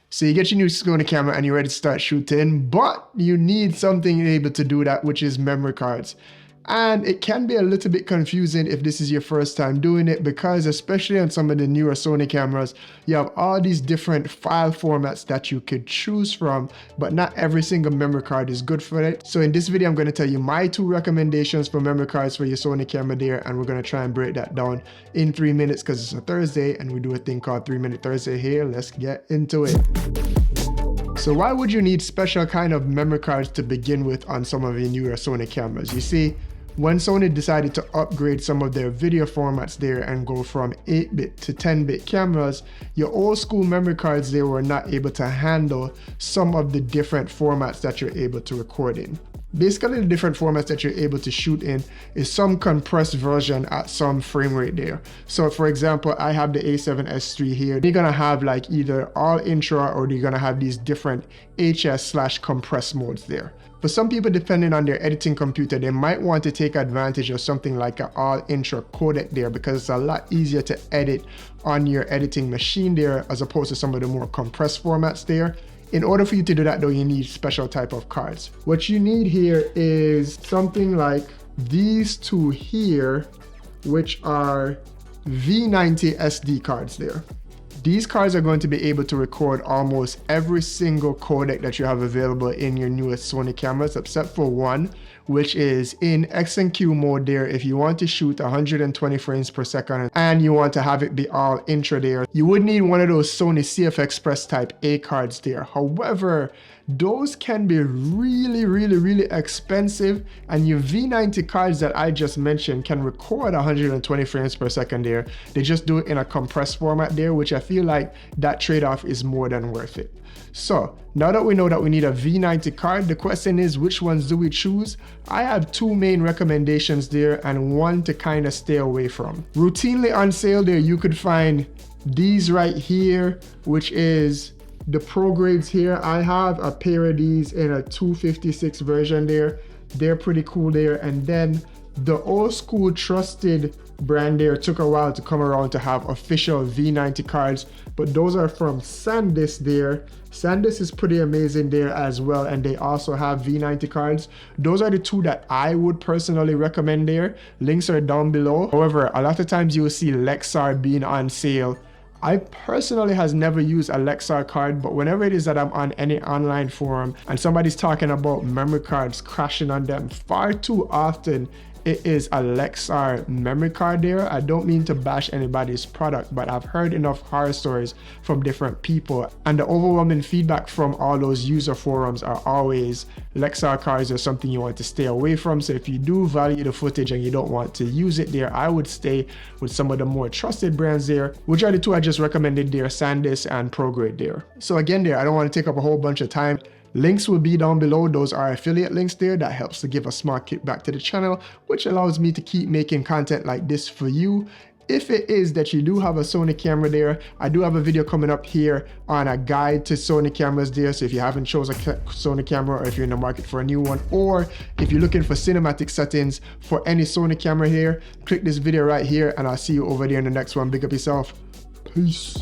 So you get your new Sony camera and you're ready to start shooting, but you need something able to do that, which is memory cards. And it can be a little bit confusing if this is your first time doing it, because especially on some of the newer Sony cameras, you have all these different file formats that you could choose from, but not every single memory card is good for it. So in this video, I'm going to tell you my 2 recommendations for memory cards for your Sony camera there, and we're going to try and break that down in 3 minutes because it's a Thursday and we do a thing called 3-Minute Thursday here. Let's get into it. So why would you need special kind of memory cards to begin with on some of your newer Sony cameras? You see, when Sony decided to upgrade some of their video formats there and go from 8-bit to 10-bit cameras, your old school memory cards there were not able to handle some of the different formats that you're able to record in. Basically, the different formats that you're able to shoot in is some compressed version at some frame rate there. So for example, I have the A7S III here. You're gonna have like either all intra or you're gonna have these different HS/compressed modes there. For some people, depending on their editing computer, they might want to take advantage of something like an all intra codec there, because it's a lot easier to edit on your editing machine there as opposed to some of the more compressed formats there. In order for you to do that though, you need special type of cards. What you need here is something like these 2 here, which are V90 SD cards there. These cards are going to be able to record almost every single codec that you have available in your newest Sony cameras, except for one, which is in X&Q mode there. If you want to shoot 120 frames per second and you want to have it be all intra there, you would need one of those Sony CF Express type A cards there. However, those can be really expensive, and your V90 cards that I just mentioned can record 120 frames per second there. They just do it in a compressed format there, which I feel like that trade-off is more than worth it. So now that we know that we need a V90 card, the question is, which ones do we choose? I have 2 main recommendations there and one to kind of stay away from. Routinely on sale there, you could find these right here, which is the Progrades here. I have a pair of these in a 256 version there. They're pretty cool there. And then the old school trusted brand there took a while to come around to have official V90 cards, but those are from Sandisk there. Sandisk is pretty amazing there as well, and they also have V90 cards. Those are the 2 that I would personally recommend there. Links are down below. However, a lot of times you will see Lexar being on sale. I personally has never used a Lexar card, but whenever it is that I'm on any online forum and somebody's talking about memory cards crashing on them, far too often it is a Lexar memory card there. I don't mean to bash anybody's product, but I've heard enough horror stories from different people, and the overwhelming feedback from all those user forums are always Lexar cards are something you want to stay away from. So if you do value the footage and you don't want to use it there, I would stay with some of the more trusted brands there, which are the 2 I just recommended there, Sandisk and Prograde there. So again there, I don't want to take up a whole bunch of time. Links will be down below. Those are affiliate links there. That helps to give a smart kickback to the channel, which allows me to keep making content like this for you. If it is that you do have a Sony camera there, I do have a video coming up here on a guide to Sony cameras there. So if you haven't chosen a Sony camera, or if you're in the market for a new one, or if you're looking for cinematic settings for any Sony camera here, click this video right here and I'll see you over there in the next one. Big up yourself. Peace.